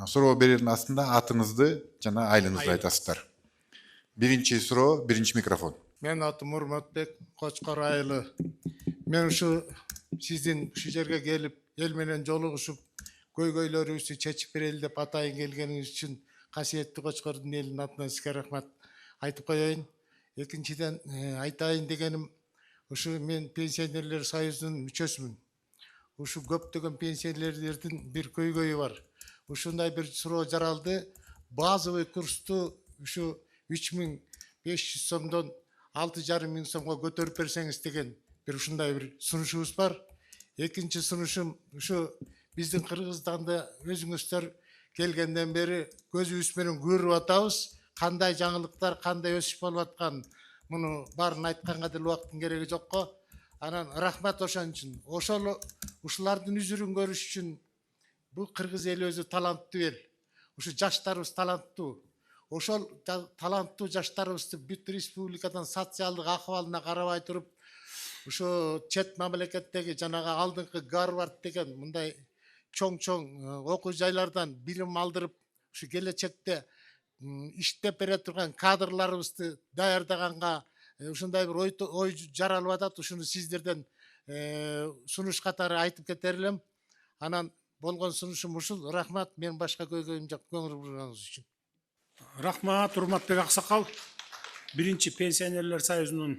Суроо берердин астында атыңызды жана айлыңызды айтасыздар. Биринчи суроо, биринчи микрофон. Мен атым Мурматбек Кочкор айылы. Мен ушу сиздин ушу жерге келип, эл менен жолугушуп, көйгөйлөрүбүздү чечип берели деп атайын келгениңиз үчүн касиеттүү Кочкордун элинин атынан сизге рахмат айтып коеюн. Экинчиден айтайын дегеним, ушу мен пенсионерлер союзунун мүчөсүмүн. Ушу көптөгөн пенсионерлердин бир көйгөйү бар. Ушундай бир суроо жаралды. Базовый курсту ушу 3500 сомдон 6,5 сомго көтөрүп берсеңиз деген бир ушундай бир сунушубуз бар. Экинчи сунушум ушу биздин Кыргызстанда өзүңүздөр келгенден бери көзүбүз менен көрүп атабыз. Кандай жаңылыктар, кандай өсүш болуп аткан, муну баарын айтканга деле убакыттын кереги жокко. Анан рахмат ошон үчүн. Ошол ушулардын үзүрүн көрүш үчүн бул кыргыз эли өзү таланттуу эл. Ушу жаштарыбыз таланттуу. Ошол таланттуу жаштарыбызды бүт республикадан социалдык акыбалына карабай туруп, ушу чет мамлекеттеги жанагы алдыңкы Гарвард деген мындай чоң окуу жайлардан билим алдырып, ушу келечекте иштеп бере турган кадрларыбызды даярдаганга ушундай бир ой жаралып атат. Ушуну сиздерден сунуш катары айтып кетер элем. Анан болгон сунушум ушул. Рахмат, мен башка көйгөйүм жок, көңүл бурганыңыз үчүн. Рахмат, урматтуу аксакал. Биринчи пенсионерлер союзунун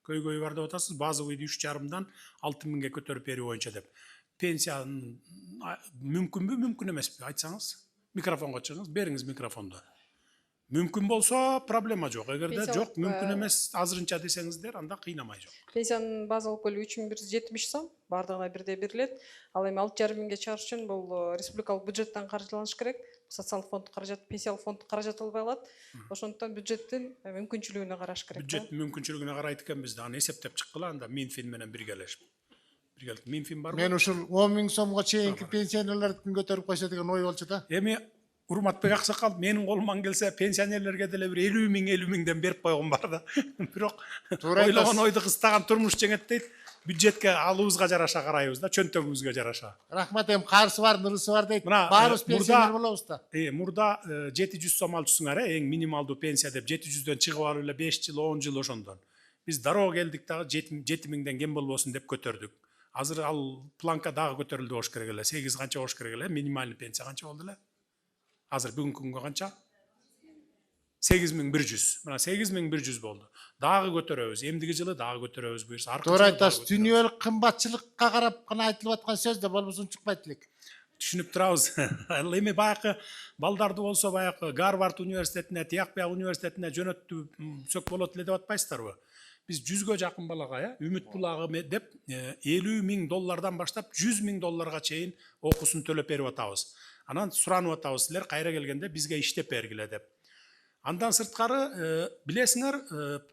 көйгөйү бар деп атасыз. Базовыйды 3,5-дан 6.000ге көтөрүп берүү боюнча деп. Пенсия мүмкүнбү, мүмкүн эмеспи? Айтсаңыз. Микрофонго чыгыңыз, бериңиз микрофонду. Мүмкүн болсо проблема жок. Эгерде жок, мүмкүн эмес азырынча десеңиздер, анда кыйнамай жок. Пенсиянын базалык бөлүгү 3170 сом, бардыгына бирдей берилет. Ал эми 6,5 чыгарыш үчүн бул республикалык бюджеттен каржыланыш керек. Социалдык фонд каражат, пенсиялык фонд каражат албай калат. Ошондуктан бюджеттин мүмкүнчүлүгүнө караш керек. Бюджеттин мүмкүнчүлүгүнө карайт экенбиз да, аны эсептеп чыккыла, анда Минфин менен биргелешип. Минфин барбы? Мен ушул 10.000 сомго чейинки пенсионерлердин көтөрүп койсо деген ой болчу да. Эми урматбек аксакал, менин колуман келсе пенсионерлерге деле бир 50.000 берип койгон бар да. Бирок ойлогон ойду кыстаган турмуш жеңет дейт. Бюджетке алуубузга жараша карайбыз да, чөнтөгүбүзгө жараша. Рахмат, эми карысы бар, нырысы бар дейт. Мына Баарыбыз пенсионер болобуз да. Мурда 700 сом алчусуңар, эң минималдуу пенсия деп 700дөн чыгып алып эле 5 жыл, 10 жыл ошондон. Биз дароо келдик дагы 7.000ден кем болбосун деп көтөрдүк. Азыр ал планка дагы көтөрүлдү болуш керек эле. 8 канча болуш керек эле? Минималдуу пенсия канча болду эле? Азыр бүгүнкү күнгө канча? 8100. Мына 8100 болду. Дагы көтөрөбүз. Эмдиги жылы дагы көтөрөбүз буюрса. Туура айтасыз. Дүйнөлүк кымбатчылыкка карап гана айтылып аткан сөз да болбосун чыкпайт элек. Түшүнүп турабыз. Ал эми баягы балдарды болсо баягы Гарвард университетине, тияк бияк университетине жөнөттүсөк болот эле деп атпайсыздарбы? Биз 100гө жакын балага, Үмүт булагы деп $50.000 баштап $100.000 чейин окуусун төлөп берип атабыз. Анан суранып атабыз, силер кайра келгенде бизге иштеп бергиле деп. Андан сырткары билесиңер,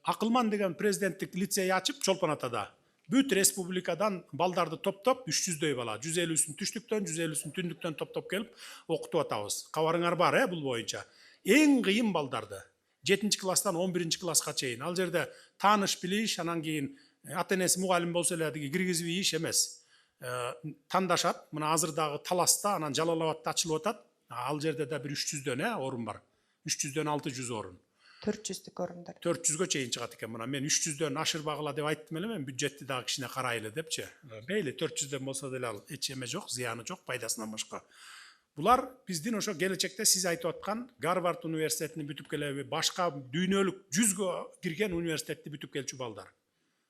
Акылман деген президенттик лицей ачып Чолпон атада. Бүт республикадан балдарды топтоп 300дөй бала, 150-сүн түштүктөн, 150-сүн түндүктөн топтоп келип окутуп атабыз. Кабарыңар бар бул боюнча. Эң кыйын балдарды 7-класстан 11-класска чейин. Ал жерде тааныш билиш, анан кийин ата-энеси мугалим болсо эле киргизип ийиш эмес. Тандашат. Мына азыр дагы Таласта, анан Жалал Абадта ачылып атат. Ал жерде да бир 300дөн орун бар. 300дөн 600 орун. 400дүк орундар. 400гө чейин чыгат экен. Мына мен 300дөн ашырбагыла деп айттым эле, мен бюджетти дагы кичине карайлы депчи. Мейли 400дөн болсо деле ал эч эме жок, зыяны жок, пайдасынан башка. Булар биздин ошо келечекте сиз айтып аткан Гарвард университетин бүтүп келеби, башка дүйнөлүк 100гө кирген университетти бүтүп келчү балдар.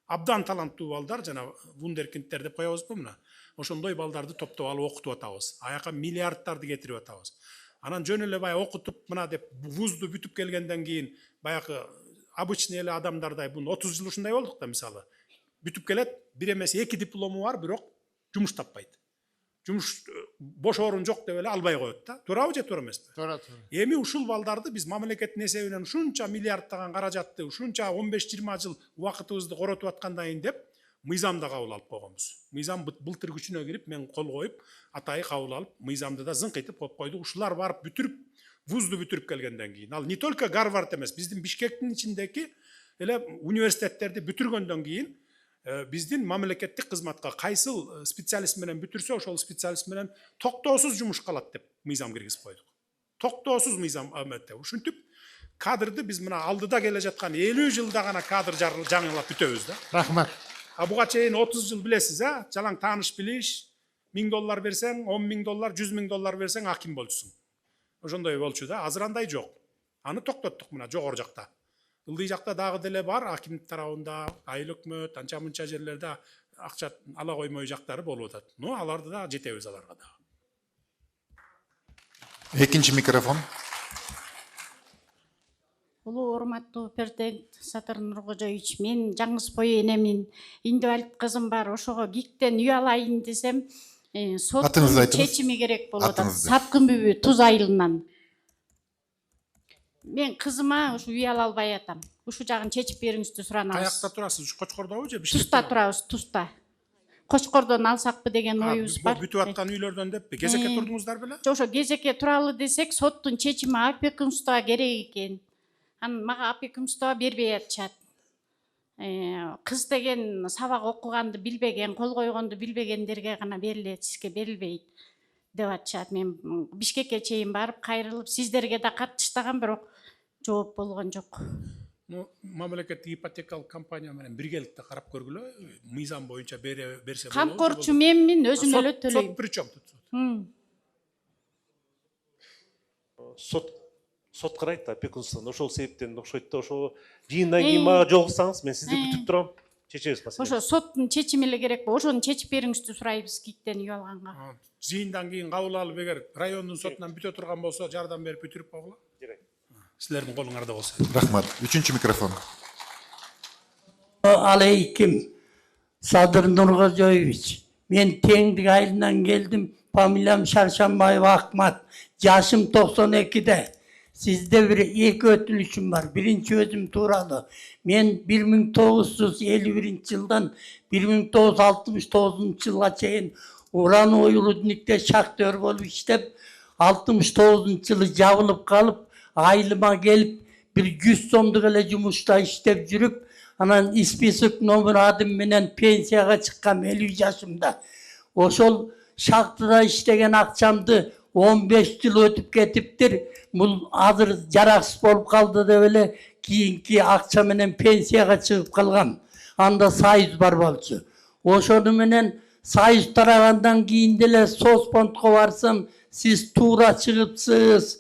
Абдан таланттуу балдар, жана вундеркиндтер деп коебузбу мына. Ошондой балдарды топтоп алып окутуп атабыз. Аяка миллиарддарды кетирип атабыз. Анан жөн эле баягы окутуп мына деп вузду бүтүп келгенден кийин баягы обычный эле адамдардай бун 30 жыл ушундай болдук да мисалы. Бүтүп келет, бир эмес 2 диплому бар, бирок жумуш таппайт. Жумуш бош орун жок деп эле албай коет да. Туурабы же туура эмеспи? Туура. Эми ушул балдарды биз мамлекеттин эсебинен ушунча миллиарддаган каражатты, ушунча 15-20 жыл убакытыбызды коротуп аткандан кийин деп мыйзамда кабыл алып койгонбуз. Мыйзам былтыр күчүнө кирип, мен кол коюп, атайы кабыл алып, мыйзамды да зыңкытып коюп койдук. Ушулар барып бүтүрүп, вузду бүтүрүп келгенден кийин. Ал не только Гарвард эмес, биздин Бишкектин ичиндеги эле университеттерди бүтүргөндөн кийин биздин мамлекеттик кызматка кайсыл специалист менен бүтүрсө, ошол специалист менен токтоосуз жумушка алат деп мыйзам киргизип койдук. токтоосуз мыйзам аметте. Ушинтип кадрды биз мына алдыда келе жаткан 50 жылда гана кадр жаңылап бүтөбүз да. Рахмат. Буга чейин 30 жыл билесиз, жалаң тааныш билиш, $1000 берсең, $10.000, $100.000 берсең аким болчусуң. Ошондой болчу да, азыр андай жок. Аны токтоттук мына жогору жакта. Ылдый жакта дагы деле бар, акимдик тарабында, айыл өкмөт, анча мынча жерлерде акча ала коймой жактары болуп атат. Ну, аларды да жетебиз аларга да. Экинчи микрофон. Улуу урматтуу президент Сатыр Нуркожоевич, мен Жаңысбой энемин, инвалид кызым бар, ошого ГИКтен үй алайын десем, соттун Атыңызды айтыңыз. чечими керек болуп атат. Атыңызды. Сапкын бүбү Туз айылынан. Мен кызыма ушу үй ала албай атам. Ушу жагын чечип бериңизди суранабыз. Каякта турасыз? Кочкордобу же Бишкекте? Туста турабыз, Туста. Кочкордон алсакпы деген оюбуз бар. Бүтүп аткан үйлөрдөн деппи? Кезекке турдуңуздар беле? Ошо кезекке туралы десек, соттун чечими опекунствого керек экен. Анан мага опекунство бербей атышат. Кыз деген сабак окуганды билбеген, кол койгонду билбегендерге гана берилет, сизге берилбейт деп атышат. Мен Бишкекке чейин барып кайрылып, сиздерге да каттыштагам, бирок жооп болгон жок. Мамлекеттик ипотекалык компания менен биргеликте карап көргүлө, мыйзам боюнча берсе болобу. Камкорчу менмин, өзүм эле төлөйм. Сот причем тут? Сот карайт да опекунствону. Ошол себептен окшойт да, ошо жыйындан кийин мага жолуксаңыз, мен сизди күтүп турам. Чечебиз маселени. Ошо соттун чечими эле керек болуп, ошону чечип бериңизди сурайбыз ГИКтен үй алганга. Жыйындан кийин кабыл алып, эгер райондун сотунан бүтө турган болсо, жардам берип бүтүрүп койгула. Жарайт. Силердин колуңарда болсо. Рахмат. Үчүнчү микрофон. Алейким, Садыр Нуркожоевич. Мен Теңдик айылынан келдим. Фамилиям Шаршанбаев Акмат. Жашым 92-де. Sizde bir iki ötülüşüm var. Birinci özüm tuğralı. Men 1951 yıldan 1969 yıla çeyin Uran Oyuludnik'te şaktör olup işlep 69 yılı javılıp kalıp ayılıma gelip bir 100 somduk ele cumuşta işlep jürüp anan ispesik nomur adım menen pensiyaga çıkkam 50 yaşımda. Oşol şaktıda işlegen akşamdı 15 yıl ötüp ketiptir. Bul hazır jaraksız bolup kaldı da böyle kiyinki akça menen pensiyaga çıkıp kalgam. Anda sayız bar bolçu. Oşonu menen sayız taragandan keyin dele Sospondko barsam siz tuğra çıkıpsız.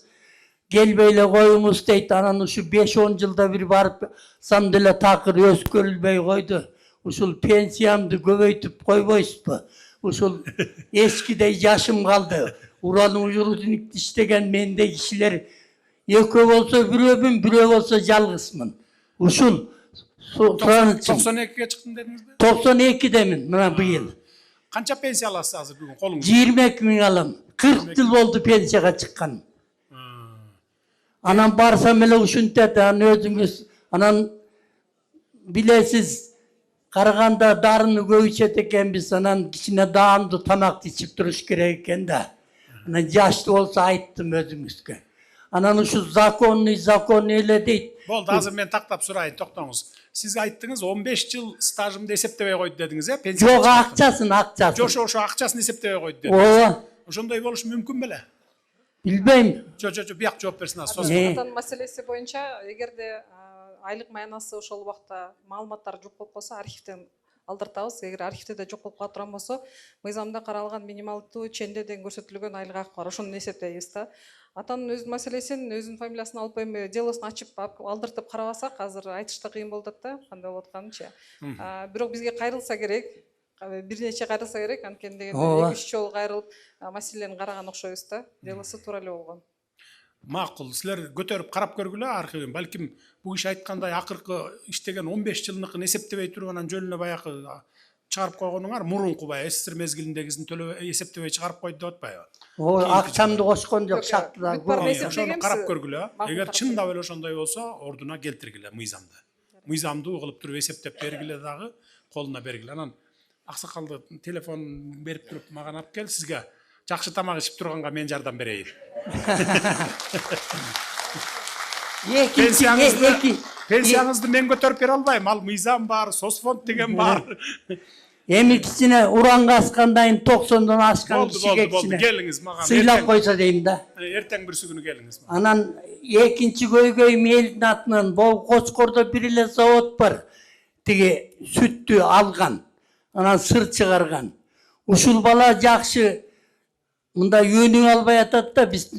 Gelbeyle koyunuz deyt. Anan şu 5-10 yılda bir barıp sam dele takır öz görülbey koydu. Usul pensiyamdı göbeytip koyboyuzdu. Usul eskide yaşım kaldı. Uranın uyurudun işlegen mende kişiler eke olsa bir öbün, bir olsa jalgısmın. Usul soran için. 92'ye çıktın dediniz mi? 92'de min bu yıl. Kança pensiya alasız hazır bugün kolunuzda? 20.000 alım. 40 yıl oldu pensiyaga çıkkan. Anam barsam ele uşun dedi, özünüz, anam bilesiz, Karaganda darını göğüçet eken biz anan içine dağımdı tamak içip duruş gereken de. Anan yaşlı olsa ayttım özünüzge. Anan şu zakonu öyle değil. Boldu, hazır men taktap surayın, toktağınız. Siz ayttınız 15 yıl stajımda eseptebey koydu dediniz ya. Yok akçasın. Şu akçasını eseptebey koydu dediniz. O, Ошондой болуш мүмкүн беле? bilmeyim. Бияк жооп берсин азыр. Атан маселеси боюнча эгерде айлык маянасы ошол убакта маалыматтар жок болуп калса архивден алдыртабыз. Эгер архивде да жок болуп кала турган болсо мыйзамда каралган минималдуу чендеден көрсөтүлгөн айлык акы бар. Ошону эсептейбиз да. Атанын өзүнүн маселесин, өзүнүн фамилиясын алып эми делосун ачып алдыртып карабасак азыр айтышта кыйын болуп атат да, кандай болуп атканынчы. Бирок бизге кайрылса керек. Bir neçe kayırılsa gerek, anken degende 2-3 жол кайрылып маселени караган окшойбуз да. Делосы туура эле болгон. Макул, силер көтөрүп карап көргүлө архивин. Балким бул киши айткандай акыркы иштеген 15 жылдыкын эсептебей туруп анан жөнүнө баягы чыгарып койгонуңар мурунку баягы СССР мезгилиндегисин эсептебей чыгарып койду деп атпайбы? O akşamda koşkon yok şartlar. Ошону карап көргүлө. Эгер чындап эле ошондой болсо, ордуна келтиргиле мыйзамды. Мыйзамдуу кылып туруп эсептеп бергиле дагы, колуна бергиле. Анан аксакалды телефон берип туруп мага алып кел, сизге жакшы тамак ичип турганга мен жардам берейин. Пенсияңызды мен көтөрүп бере албайм. Ал мыйзам бар, Соцфонд деген бар. Emikisine uranга askandayın 90'dan aşkan Boldu, kişi boldu. geçsine. Geliniz mağa. Sıylap koysa deyim da. Erten bir günü geliniz mağa. Anan ekinci köy meylin atынан bol Koçkor'da bir ile zavod var. Tigi süttü algan. Anan sır çıkargan. Uşul bala jakşı mında yönün albay atat da biz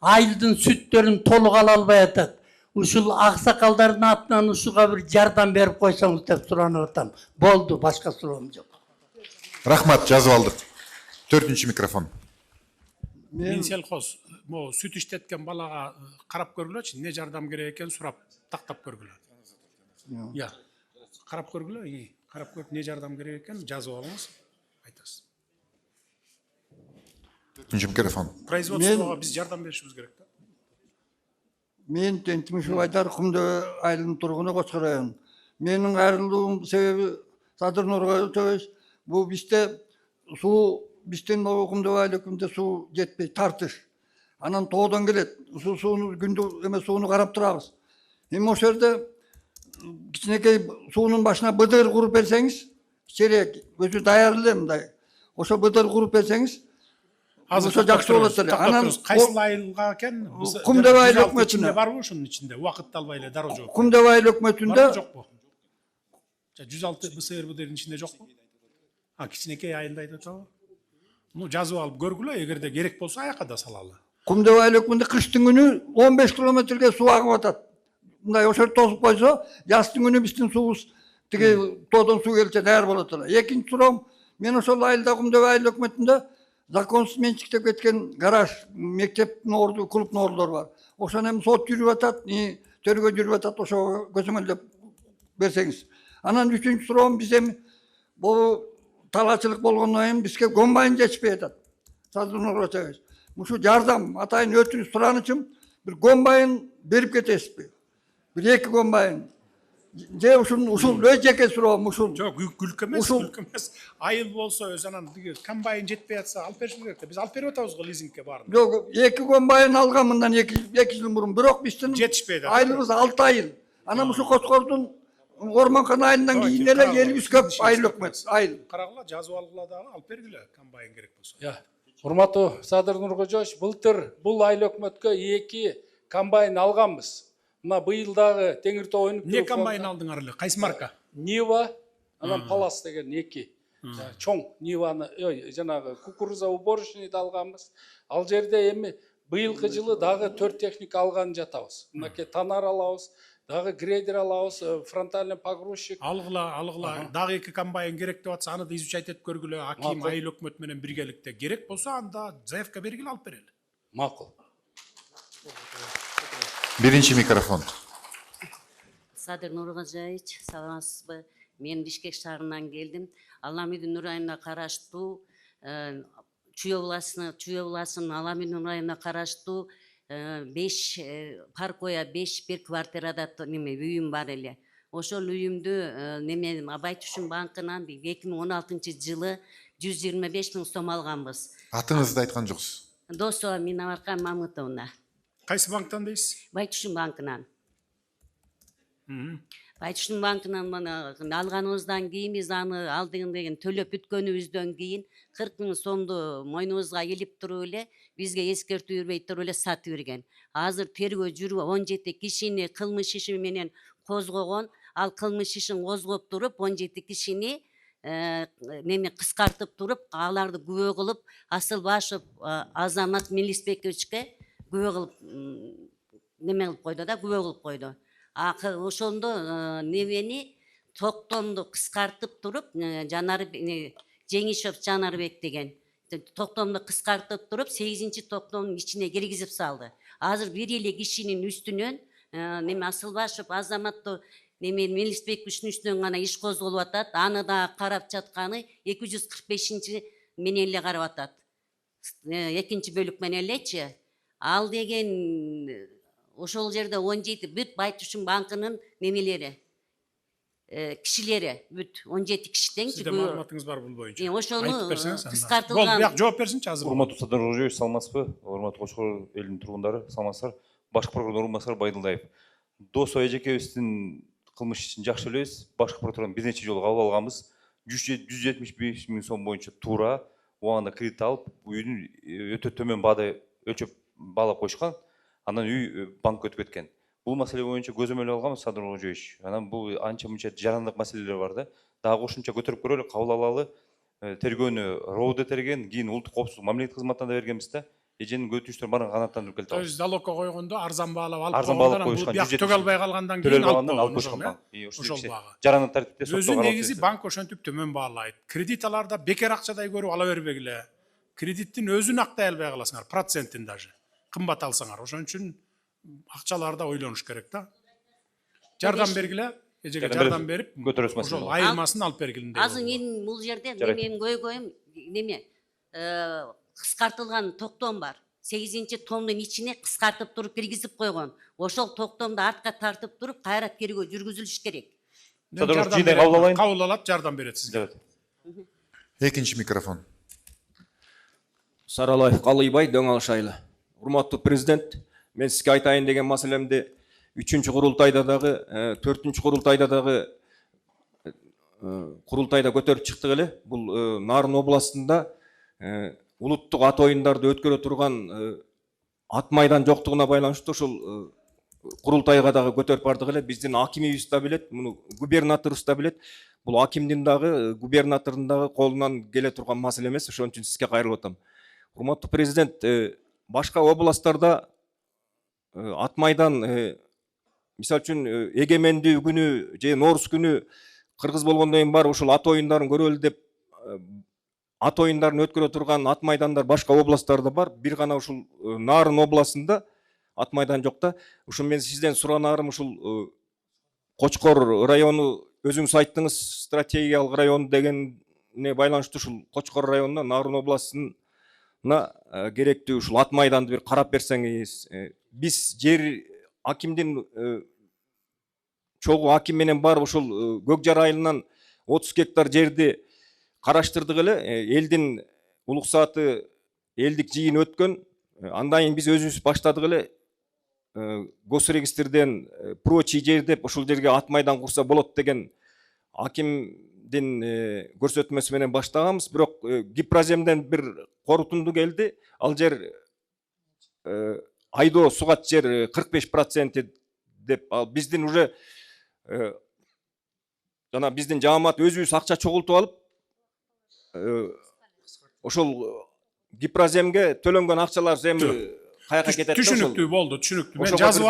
ayıldın sütlerin toluk albay atat. Uşul aksakalların atынан uşuğa bir jardam berip koysanız dep suranıp atam. Boldu, başka suram yok. Rahmat, жазып алдық. 4-ші mikrofon. Мен селхоз süt işletken balaga karap görgülöçü ne jardam gerek eken surap taktap görgülö. Ya. Karap görgülö, iyi. Karap görüp ne jardam gerek eken жазып alыңыз. Айтасыз. 4-ші mikrofon. Производствоға biz jardam berişimiz gerek da. Мен Тимишев Айдар Құмды айылының тұрғыны Қошқар районы. Менің айырылуым себебі Садыр Нұрғалиевич, бұл бізде су, бізден Құмды айлы су жетпей, тартыш. Анан тоғдан келеді. Суыны күнді емес суыны қарап тұрамыз. Мен осы жерде кішінекей суының башына быдыр құрып берсеңіз, керек, өзі даярлы мындай. Осы быдыр құрып берсеңіз, Ошо жакшы болот эле. Анан кайсыл айылга экен? Кумдебай айыл өкмөтүнө барбы ошонун ичинде? Убакытты албай эле дароо жок. Кумдебай айыл өкмөтүндө жокпу? 106 БСР будердин ичинде жокпу? Кичинекей айылда айтып атабы? Жазып алып көргүлө, эгерде керек болсо аяка да салалы. Кумдебай айыл өкмөтүндө кыштын күнү 15 километрге суу агып атат. Мындай ошол тосуп койсо, жаздын күнү биздин суубуз тиги тоодон суу келсе даяр болот эле. Экинчи суроом, мен ошол айылда Кумдебай айыл өкмөтүндө законсыз менчиктеп кеткен гараж, мектептин орду, клубтун ордулары бар. Ошону эми сот жүрүп атат, төргө жүрүп атат, ошого көзөмөлдөп берсеңиз. Анан үчүнчү суроом, биз эми бул талаачылык болгондон кийин бизге комбайн жетишпей атат. Садыр Нургачевич, ушу жардам атайын өтүнүп суранычым, бир комбайн берип кетесизби? Бир 2 комбайн. Же ушул жеке суроом ушул. Жок, күлкү эмес. Айыл болсо өз анан комбайн жетпей атса алып беришimiz керек да. Биз алып берип атабыз го лизингке баарын. Жок, 2 комбайн алган мындан 2 жыл мурун. Бирок биздин жетишпейди. Айылыбыз 6 айыл. Анан ушу Кочкордун Орманкан айылынан кийин эле элибиз көп айыл өкмөт. Айыл. Карагыла, жазып алгыла дагы алып бергиле комбайн керек болсо. Урматтуу Садыр Нургожоевич, былтыр бул айыл өкмөткө 2 комбайн алганбыз. Мына быйыл дагы Теңиртоо өнүктүрүү. Не комбайн алдыңар эле? Кайсы марка? Нива, анан Палас деген 2. Чоң Ниваны, жанагы кукуруза уборочныйды алганбыз. Ал жерде эми быйылкы жылы дагы 4 техника алган жатабыз. Мынакей танар алабыз, дагы грейдер алабыз, фронтальный погрузчик. Алгыла, дагы 2 комбайн керек деп атса, аны да изучать этип көргүлө. Аким айыл өкмөт менен биргеликте керек болсо, анда заявка бергиле алып берели. Макул. 1-ші mikrofon. Садыр Нургожоевич, саламатсызбы? Мен Бишкек шаарынан келдим. Аламидин районуна караштуу Чүй областынын Аламидин районуна караштуу 5 паркоя 5 бир квартирада үйүм бар эле. Ошол үйүмдү Абай Түшүн банкынан 2016-жылы 125 000 сом алганбыз. Атыңызды айткан жоксуз. Досо Минабаркан Мамытовна. Кайсы банктан дейсиз? Байтүшүн банкынан. Байтүшүн банкынан алганыбыздан кийин биз аны алдыгын деген төлөп бүткөнүбүздөн кийин 40 000 сомду мойнубузга илип туруп эле бизге эскертүү бербей туруп эле сатып берген. Азыр тергөө жүрүп 17 кишини кылмыш иши менен козгогон. Ал кылмыш ишин козгоп туруп 17 кишини кыскартып туруп, аларды күбө кылып, Асылбашев Азамат Мелисбековичке күбө кылып кылып койду да, күбө кылып койду. Ошондо токтомду кыскартып туруп, Жеңишев Жанарбек деген токтомду кыскартып туруп, 8-чи токтомдун ичине киргизип салды. Азыр бир эле кишинин үстүнөн Асылбашев Азаматты Мелисбековичтин үстүнөн гана иш козголуп атат. Аны да карап жатканы 245-чи менен эле карап атат. 2-чи бөлүк менен элечи. Ал деген ошол жерде 17 бүт Байтүшүн банкынын кишилери бүт 17 киши теңчи. Сизде маалыматыңыз бар бул боюнча. Ошону кыскартылган. Болду, бияк жооп берсинчи азыр. Урматтуу Садыр Нургожоевич, саламатсызбы? Урматтуу Кочкор элинин тургундары, саламатсыздар. Башкы прокурор орун басары Байдылдаев. Досо эжекебиздин кылмыш ишин жакшы билебиз. Башкы прокуратурадан бир нече жолу кабыл алганбыз. 175 000 сом боюнча туура убагында кредит алып, үйдүн өтө төмөн баада өлчөп баалап коюшкан. Анан үй банкка өтүп кеткен. Бул маселе боюнча көзөмөл алганбыз, Садыр Кожоевич. Анан бул анча мынча жарандык маселелер бар да. Дагы кошумча көтөрүп көрөлү, кабыл алалы. Тергөөнү РОУда терген, кийин улуттук коопсуздук мамилет кызматына да бергенбиз да. Эженин көтүштөр барын канааттандырып келип То есть залогко койгондо арзан баалап алып Арзан баалап койгондон коюшкан, бул бияк 170 төгө албай калгандан кийин алып койгон. ошол багы. жарандык тартипте Өзү негизи банк ошентип төмөн баалайт. Кредит аларда бекер акчадай көрүп ала бербегиле. Кредиттин өзүн актай албай каласыңар, процентин даже. Кымбат алсаңар. Ошон үчүн акчаларда ойлонуш керек да. Жардам бергиле. Эжеге жардам берип, ошол айырмасын алып бергилин дейт. Азыр мен бул жерде менин көйгөйүм неме кыскартылган токтом бар. 8-ci томдун ичине кыскартып туруп киргизип койгон. Ошол токтомду артка тартып туруп кайра тергөө жүргүзүлүш керек. Кабыл алат, жардам берет сизге. Экинчи микрофон. Саралаев Калыйбай, Дөң Алшайлы. Урматтуу президент, мен сизге айтайын деген маселемди 3-cü курултайда дагы, 4-cü курултайда дагы курултайда көтөрүп чыктык эле. Бул Нарын областында улуттук ат оюндарды өткөрө турган ат майдан жоктугуна байланыштуу ушул курултайга дагы көтөрүп бардык эле. Биздин акимибиз да билет, муну губернаторубуз да билет. Бул акимдин дагы, губернатордун дагы колунан келе турган маселе эмес, ошон үчүн сизге кайрылып атам. Урматтуу президент, башка областтарда ат майдан, мисалы үчүн эгемендүү күнү же Нооруз күнү кыргыз болгондон кийин барып ушул ат оюндарын көрөлү деп ат оюндарын өткөрө турган ат майдандар башка областтарда бар. Бир гана ушул Нарын областында ат майдан жок да. Ушул мен сизден суранарым ушул Кочкор району өзүңүз айттыңыз, стратегиялык район дегенне байланыштуу ушул Кочкор районуна Нарын областына керектүү ушул ат майданды бир карап берсеңиз. Биз жер акимдин чогуу аким менен барып ушул Көкжар айылынан 30 гектар жерди караштырдык эле. Элдин улук сааты элдик жыйын өткөн. Андан кийин биз өзүбүз баштадык эле. Госрегистрден прочий жер деп ушул жерге ат майдан курса болот деген акимдин көрсөтмөсү менен баштаганбыз. Бирок Гипроземден бир корутунду келди. Ал жер айдоо сугат жер 45% деп, ал биздин уже жана биздин жаамат өзүбүз акча чогултуп алып ошол Гипроземге төлөнгөн акчалар эми каяка кетет? Түшүнүктүү болду, түшүнүктүү. Мен жазып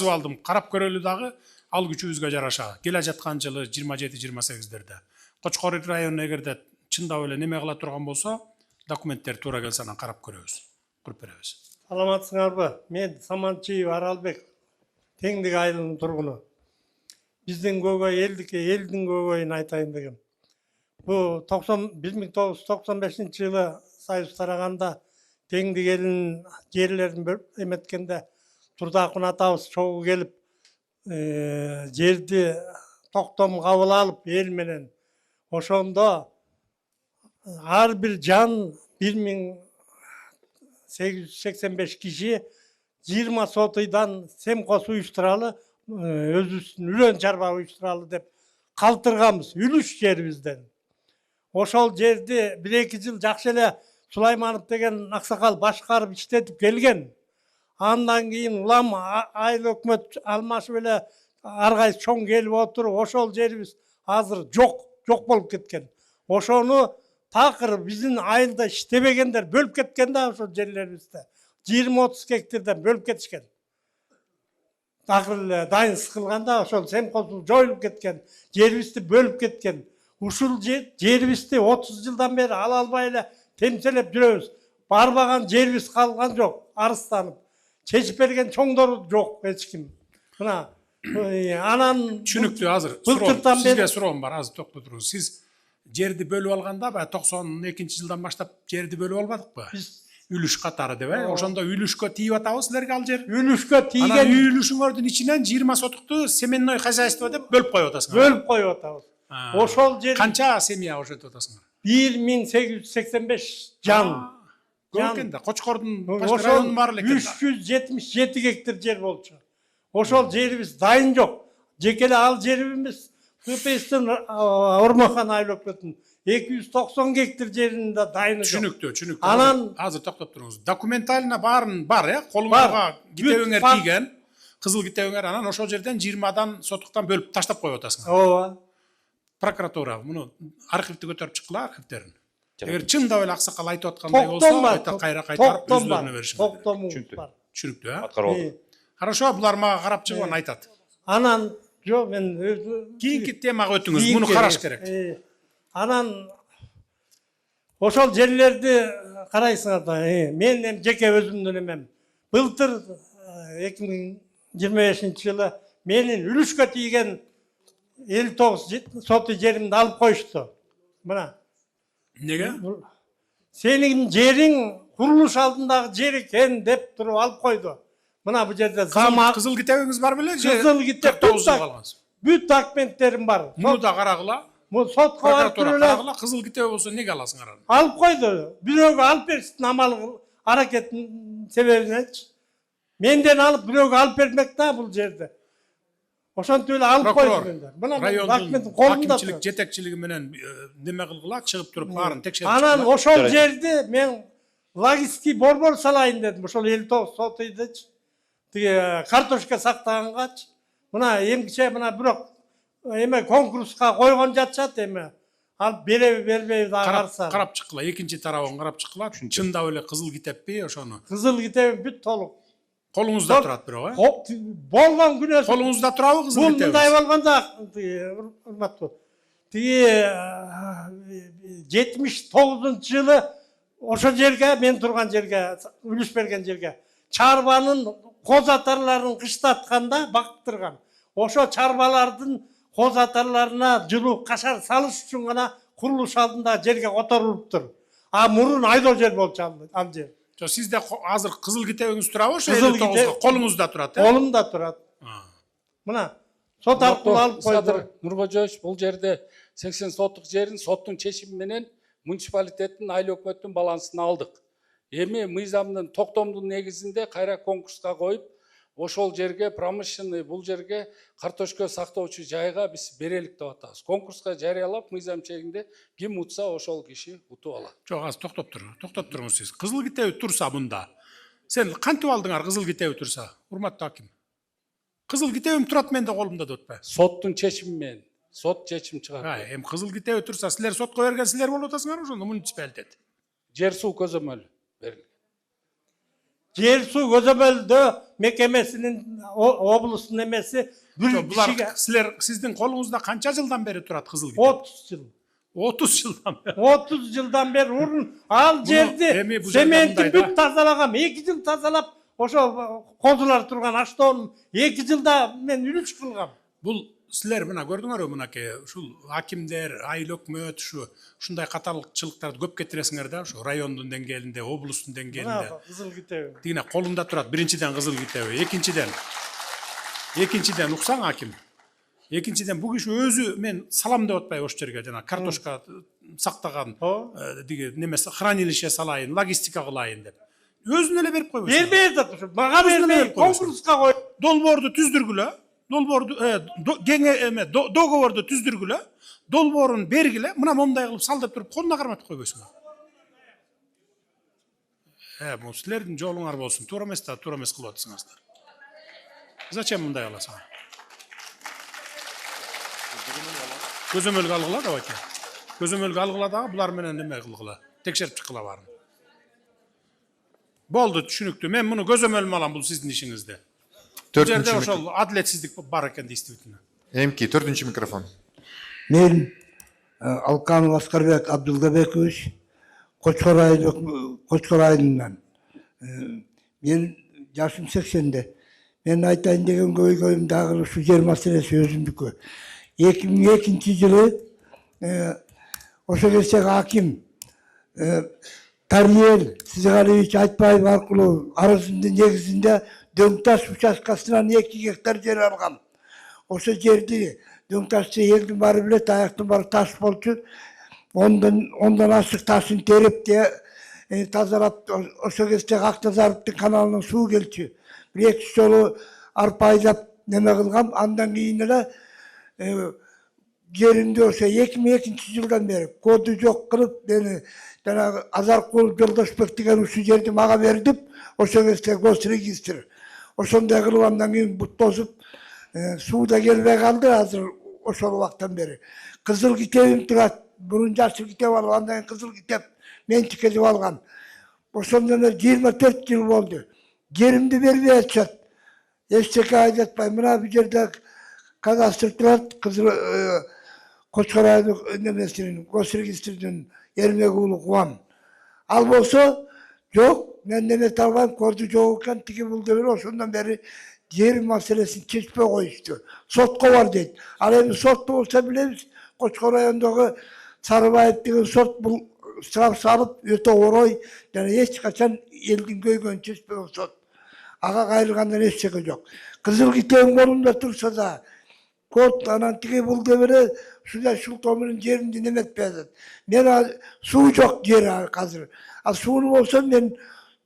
алдым, карап көрөлү дагы ал күчүбүзгө жараша. Келе жаткан жылы 27-28-дерде. Кочкор районуна эгерде чындап эле неме кыла турган болсо, документтер туура келсе анан карап көрөбүз. Куруп беребиз. Саламатсыңарбы? Мен Саманчиев Аралбек, Теңдик айылынын тургуну. Биздин көйгөй элдин көйгөйүн айтайын дегем. Бу 1995 жылы Союз тараганда Теңдик элинин жерлерин эметкенде Турдакун атабыз чогуу келип жерди токтом кабыл алып эл менен. Ошондо ар бир жан 1885 киши 20 сотыйдан семкос уюштуралы, өзүбүздүн үлөн чарба уюштуралы деп калтырганбыз үлүш жерибизден. Ошол жерди 1-2 жыл жакшы эле Сулайманов деген аксакал башкарып иштетип келген. Андан кийин улам айыл өкмөт алмашып эле ар кайсы чоң келип отуруп, ошол жерибиз азыр жок болуп кеткен. Ошону такыр биздин айылда иштебегендер бөлүп кеткен да ошол жерлерибизди. 20-30 гектардан бөлүп кетишкен. Такыр эле дайын сыкылганда ошол семкосу жоюлуп кеткен, жерибизди бөлүп кеткен. Ушул жерибизди 30 жылдан бери ала албай эле темселеп жүрөбүз. Барбаган жерибиз калган жок, арыстанып. Чечип берген чоңдор жок эч ким. Мына анан түшүнүктүү азыр. Сизге суроом бар, азыр токтоп туруңуз. Сиз жерди бөлүп алганда 92-жылдан баштап жерди бөлүп албадыкпы? Үлүш катары деп, ошондо үлүшкө тийип атабыз силерге ал жер. Үлүшкө тийген. Анан үлүшүңөрдүн ичинен 20 сотукту семенной хозяйство деп бөлүп коюп атасыңар. Бөлүп коюп атабыз. Ошол жер канча семья ошентип атасыңар? 1885 жан. Көп экен да, Кочкордун башка районунун баары эле экен. 377 гектар жер болчу. Ошол жерибиз дайын жок. Жекеле ал жерибиз Көпестен Ормахан айлап кеттім. 290 гектар жерінде дайыны жоқ. Түшүнүктүү. Анан азыр токтоп туруңуз. Документально барын бар, колуңузга китебиңер тийген, кызыл китебиңер, анан ошол жерден 20дан сотуктан бөлүп таштап коюп атасыңар. Ооба. Прокуратура муну архивди көтөрүп чыккыла, архивдерин. Эгер чындап эле аксакал айтып аткандай болсо, кайра кайтарып өзүлөрүнө беришиңер. Токтомубуз бар. Түшүнүктүү, Аткарып алды. Хорошо, булар мага карап чыгып анан айтат. Анан жоқ мен өзү Кийинки темага өтүңүз, муну караш керек. Анан ошол жерлерди карайсыңар да. Мен эми жеке өзүмдүн эмем. Былтыр 2025-жылы менин үлүшкө тийген 59 соту жеримди алып коюшту. Мына. Неге? Сенин жериң курулуш алдындагы жер экен деп туруп алып койду. Мына бу жерде зама Кызыл китебиңиз бар беле? Кызыл китеп бүт документтерим бар. Муну да карагыла. Бул сотко барып Прокуратура туруп карагыла, кызыл китеби болсо неге аласыңар аны? алып койду. Бирөөгө алып берсин амал аракеттин себебиненчи. Менден алып бирөөгө алып бермек да бул жерде. Ошентип эле алып койду менден. Мына документтин колумда Акимчилик жетекчилиги менен неме кылгыла, чыгып туруп баарын текшерип. Анан ошол жерди мен логистик борбор салайын дедим. Ошол 59 сотуйдучу. Тиги картошка сактагангачы. Мына эмгиче мына бирок эме конкурска койгон жатышат эми. Алып береби бербейби да караса. Карап чыккыла, экинчи тарабын карап чыккыла. Чындап эле кызыл китеппи ошону? Кызыл китебим бүт толук. Колуңузда турат бирок, Болгон күнөөсү. Колуңузда турабы кызыл китебиңиз? Бул мындай болгондо урматтуу. Тиги 79-жылы ошол жерге, мен турган жерге, үлүш берген жерге чарбанын коз атарларын кыштатканда бактырган. Ошо чарбалардын коз атарларына жылуу кашар салыш үчүн гана курулуш алдындагы жерге которулуптур. А мурун айдоо жер болчу ал жер. Сизде азыр кызыл китебиңиз турабы ошо Кызыл 59га? Колуңузда турат, э? Колумда турат. Мына сот аркылуу алып койду. Нуркожоевич, бул жерде 80 соттук жерин соттун чечими менен муниципалитеттин айыл өкмөттүн балансына алдык. Эми мыйзамдын токтомдун негизинде кайра конкурска коюп, ошол жерге промышленный, бул жерге картошка сактоочу жайга биз берелик деп атабыз. Конкурска жарыялап, мыйзам чегинде ким утса ошол киши утуп алат. Жок, азыр токтоп туруңуз сиз. Кызыл китеби турса мында. Сен кантип алдыңар кызыл китеби турса? Урматтуу аким. Кызыл китебим турат менде колумда деп атпайбы? Соттун чечими менен. Сот чечим чыгарат. Эми кызыл китеби турса, силер сотко бергенсиздер болуп атасыңар ошондо муниципалитет. Жер суу көзөмөлү берилген. Жер суу көзөмөлдөө мекемесинин облустун эмеси бир кишиге. Сиздин колуңузда канча жылдан бери турат кызыл китеп? 30 жыл. 30 жылдан бери. 30 жылдан бери урун ал жерди цементти бүт тазалагам. 2 жыл тазалап, ошо козулар турган аштоонун 2 жылда мен үлүш кылгам. Бул силер мына көрдүңөрбү мынакей ушул акимдер, айыл өкмөт ушундай катарлыкчылыктарды көп кетиресиңер да, ошо райондун деңгээлинде, облустун деңгээлинде. Кызыл китеби. Дегене колунда турат. Биринчиден кызыл китеби, экинчиден уксаң аким. Экинчиден бул киши өзү мен салам деп атпайбы ошол жерге, жана картошка сактаган, диги немеси хранилище салайын, логистика кылайын деп. Өзүнө эле берип койбойсуң. Бербей атат, мага бербей, конкурска коюп. Долбоорду түздүргүлө, договорду түздүргүлө, долбоорун бергиле, мына момундай кылып сал деп туруп колуна карматып койбойсуң. Бул силердин жолуңар болсун, туура эмес да, туура эмес кылып атасыңар. Зачем мындай кыласың? Көзөмөлгө алгыла давайте. Көзөмөлгө алгыла дагы булар менен неме кылгыла, текшерип чыккыла баарын. Болду, түшүнүктүү. Мен муну көзөмөлүмө алам, бул сиздин ишиңизде. Жерде ошол адилетсиздик бар экен действительно. Эмки, 4-чү микрофон. Мен Алканов Аскарбек Абдулгабекович, Кочкор айылынан. Мен жашым 80-де. Мен айтайын деген көйгөйүм дагы ушу жер маселеси өзүмдүкү. 2002-жылы ошо кезде аким Тариел Сизгалевич Айтбаев аркылуу арызымдын негизинде Дөңташ участкасынан 2 гектар жер алгам. Ошо жерди Дөңташты элдин баары билет, аяктын баары таш болчу. Ondan ашык ташын терип тазалап, ошо кезде Актазаровдун каналынан суу келчү. 1-2 жолу арпа айдап неме кылгам, андан кийин эле yerimde olsa 2002 yıldan beri kodu yok kılıp beni azar kol Joldaşbek деген uşu жерди maga berdip ошо кезде госрегистр ошондой кылып андан кийин бут тосуп суу да келбей калды азыр ошол убактан бери кызыл китебим турат бурун жашыл китеп алып андан кийин кызыл китеп мен тикелип алгам ошондон бери 24 жыл болду жеримди бербей атышат эчтеке айтпайм мына бул жерде кадастр турат кызыл Koçkar nemesinin, gosrегистрдин эрмеги уулу кубам. Ал болсо, жок, мен неме талган корду жок экен, тиги бул деп ошондон бери жер маселесин чечпей коюшту. Сотко бар дейт. Ал эми сотто болсо билебиз, Koçkar райондогу Сарыбаев деген сот бул штраф салып өтө орой, жана эч качан элдин көйгөнүн чечпеген сот. Ага кайрылгандан эчтеке жок. Кызыл китебин колумда турса да, kod anan tiki buldu biri şurada şu tomunun yerini dinlemetmeyecek. Ben su çok yer hazır. Suyunu olsam ben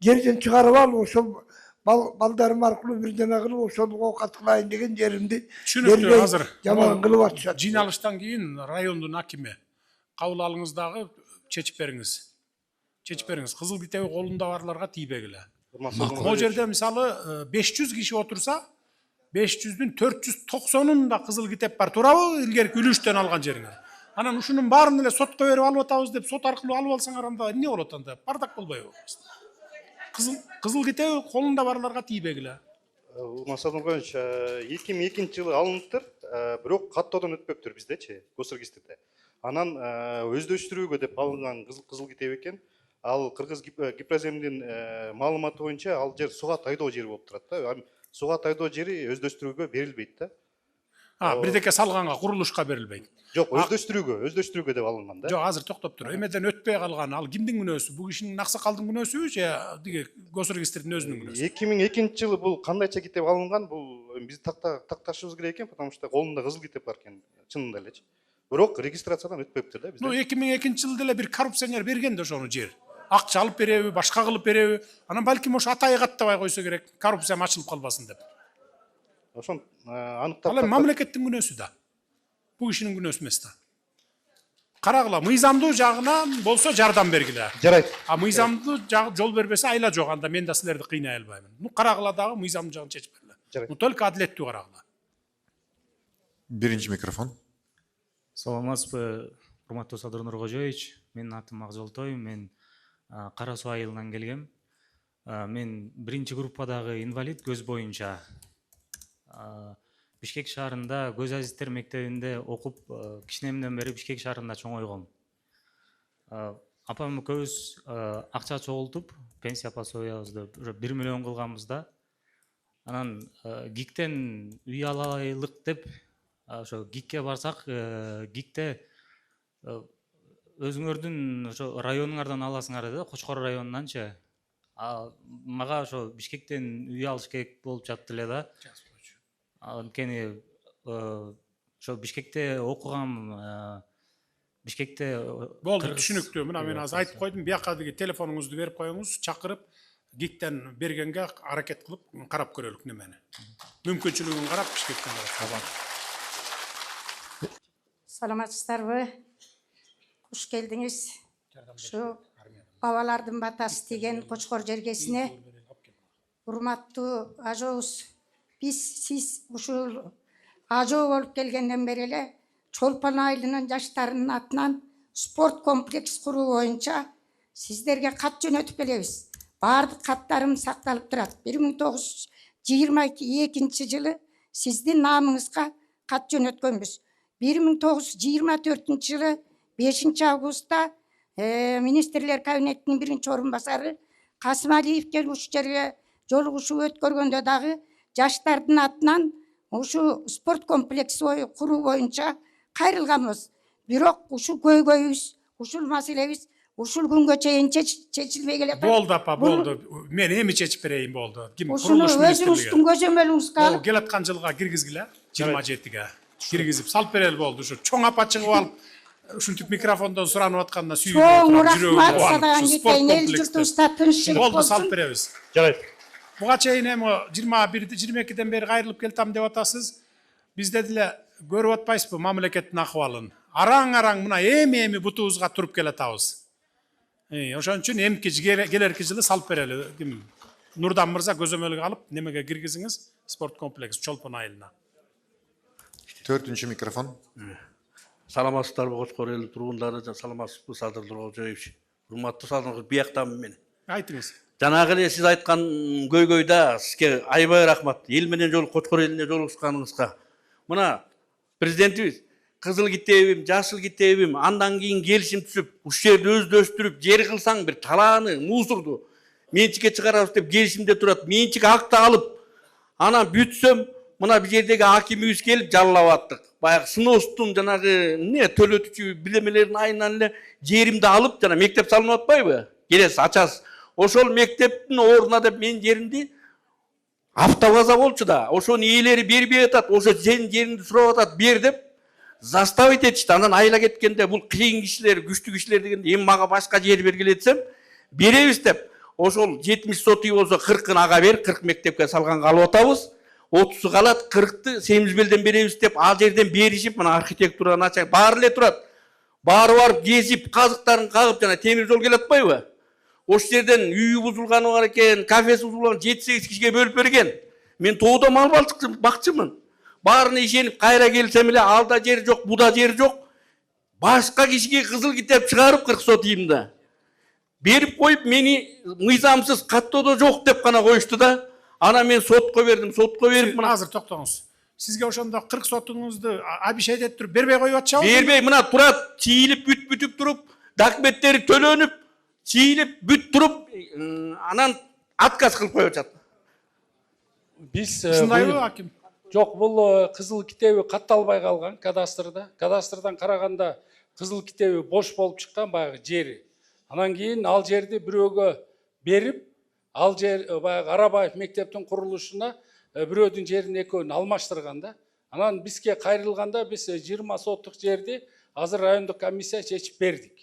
yerden çıkarıp al olsam baldarım arkalı bir deme kılıp olsam o katkılayın degen yerimdi. Түшүнүктүү азыр. Yaman kılıp atışat. Жыйналыштан кийин райондун акими кабыл алыңыздагы чечип бериңиz. Чечип бериңиz. Кызыл китеби колунда барларга тийбегиле. Могу жерде мисалы 500 киши отурса 500'dün 490'unda kızıl kitap var. Turabı ilgerki ülüşten algan жериңер. Анан ушунун баарын эле сотко берип алып атабыз деп сот аркылуу алып алсаңар анда эмне болот анда? Бардак болбойбу? Кызыл китеби колунда барларга тийбегиле. Масадын Нурганович, 2002 жылы алыныптыр, бирок каттоодон өтпөптүр биздечи, госрегистрде. Анан өздөштүрүүгө деп алынган кызыл китеп экен. Ал Кыргыз Гипроземдин маалыматы боюнча ал жер суга тайдоо жери болуп турат да. Суга тайдоо жери өздөштүрүүгө берилбейт да. Бирдеке салганга, курулушка берилбейт. Жок, өздөштүрүүгө деп алынган да. Жок, азыр токтоп тур. Эмеден өтпөй калган ал кимдин күнөөсү? Бул кишинин аксакалдын күнөөсүбү же диге госрегистрдин өзүнүн күнөөсү? 2002 жылы бул кандайча китеп алынган? Бул биз такташыбыз керек экен, потому что колунда кызыл китеп бар экен, чынында элечи. Бирок регистрациядан өтпөптүр да бизде. 2002 жылда эле бир коррупционер берген да ошону жер. Акча алып береби, башка кылып береби? Анан балким ошо атайы каттабай койсо керек, коррупция ачылып калбасын деп. Ошон аныктап. Ал эми мамлекеттин күнөөсү да. Бул кишинин күнөөсү эмес да. Карагыла, мыйзамдуу жагынан болсо жардам бергиле. Жарайт. Мыйзамдуу жол бербесе айла жок, анда мен да силерди кыйнай албайм. Карагыла дагы мыйзамдуу жагын чечип бергиле. Только адилеттүү карагыла. Биринчи микрофон. Саламатсызбы, урматтуу Садыр Нуркожоевич. Менин атым Акжолтой, мен Кара Суу айылынан келгем. Мен биринчи группадагы инвалид көз боюнча Бишкек шаарында көз азиздер мектебинде окуп, кичинемден бери Бишкек шаарында чоңойгом. Апам экөөбүз акча чогултуп, пенсия пособиябызды 1 миллион кылганбыз да. Анан ГИКтен үй алайлык деп ошо ГИКке барсак, ГИКте өзүңөрдүн ошо районуңардан аласыңар да, Кочкор районунанчы. Мага ошо Бишкектен үй алыш керек болуп жатты эле да. Анткени ошо Бишкекте окугам, Бишкекте болду, түшүнүктүү. Мына мен азыр айтып койдум, бияка деги телефонуңузду берип коюңуз, чакырып ГИКтен бергенге аракет кылып карап көрөлүк немени. Мүмкүнчүлүгүн карап Бишкектен алат. Саламатсыздарбы? Куш келдиңиз. Ушу бабалардын батасы деген Кочкор жергесине урматтуу ажообуз. Сиз ушул ажоо болуп келгенден бери эле Чолпон айылынын жаштарынын атынан спорт комплекс куруу боюнча сиздерге кат жөнөтүп келебиз. Баардык каттарым сакталып турат. 1922 жылы сиздин наамыңызга кат жөнөткөнбүз. 1924 жылы 5 августта министрлер кабинетинин биринчи орун басары Касымалиев келип ушул жерге жолугушуу өткөргөндө дагы жаштардын атынан ушу спорт комплекси куруу боюнча кайрылганбыз. Бирок ушул көйгөйүбүз, ушул маселебиз ушул күнгө чейин чечилбей келет. Болду апа, болду. Мен эми чечип берейин болду. Ушуну өзүңүздүн көзөмөлүңүзгө алып, келаткан жылга киргизгиле, 27-ге киргизип салып берели болду. Ушу чоң апа чыгып алып, ушинтип микрофондон суранып атканда сүйүнүп чоң рахмат садаган кетейин, эл журтубузда тынччылык болсун. Болду, салып беребиз. Жарайт. Буга чейин эми 21-22-ден бери кайрылып келтам деп атасыз. Бизде деле көрүп атпайсызбы мамлекеттин акыбалын? Араң мына эми бутубузга туруп келатабыз. Ошон үчүн келерки жылы салып берели. Ким? Нурдан мырза көзөмөлгө алып, немеге киргизиңиз спорт комплекс Чолпон айылына. 4-cü mikrofon. Саламатсыздарбы Кочкор эл тургундары, саламатсызбы Садыр Нуркожоевич. Урматтуу Садыр, бияктамын мен. Айтыңыз. Жанагы эле сиз айткан көйгөйдө сизге аябай рахмат. Эл менен Кочкор элине жолугушканыңызга. Мына президентибиз кызыл китебим, жашыл китебим, андан кийин келишим түзүп, ушул жерди өздөштүрүп, жер кылсаң бир талааны, мусорду менчикке чыгарабыз деп келишимде турат. Менчик акты алып, анан бүтсөм, мына бул жердеги акимибиз келип жаллап аттык. Баягы сыностун жанагы төлөтүүчү билемелерин айынан эле жеримди алып, жана мектеп салынып атпайбы? Келесиз, ачасыз. Ошол мектептин ордуна деп менин жеримди автоваза болчу да, ошонун ээлери бербей атат, ошо сенин жериңди сурап атат, бер деп заставить этишти. Анан айла кеткенде бул кыйын кишилер, күчтүү кишилер дегенде эми мага башка жер бергиле десем, беребиз деп. Ошол 70 сотый болсо 40-ын ага бер, 40 мектепке салганга алып атабыз. 30 калат, 40-ты Семизбелден беребиз деп, ал жерден беришип, мына архитектура начальник баары эле турат. Баары барып кезип, казыктарын кагып, жана темир жол келип атпайбы? Ошол жерден үйү бузулганы бар экен, кафеси бузулган 7-8 кишиге бөлүп берген. Мен тоодо мал бакчымын. Баарына ишенип кайра келсем эле алда жер жок, буда жер жок. Башка кишиге кызыл китеп чыгарып 40 сотыйымда. Берип коюп мени мыйзамсыз каттоодо жок деп гана коюшту да. Ана мен сотко бердим, сотко берип мына. Азыр токтоңуз. Сизге ошондо 40 сотуңузду обещать этип туруп бербей коюп атышабы? Бербей, мына турат, чийилип бүтүп туруп, документтери төлөнүп, чийилип бүт туруп, анан отказ кылып коюп атат. Биз ушундайбы аким? Жок, бул кызыл китеби катталбай калган кадастрда. Кадастрдан караганда кызыл китеби бош болуп чыккан баягы жери. Анан кийин ал жерди бирөөгө берип, ал жер баягы Арабаев мектептин курулушуна бирөөдүн жерин экөөнү алмаштырган да. Анан бизге кайрылганда биз 20 соттук жерди азыр райондук комиссия чечип бердик.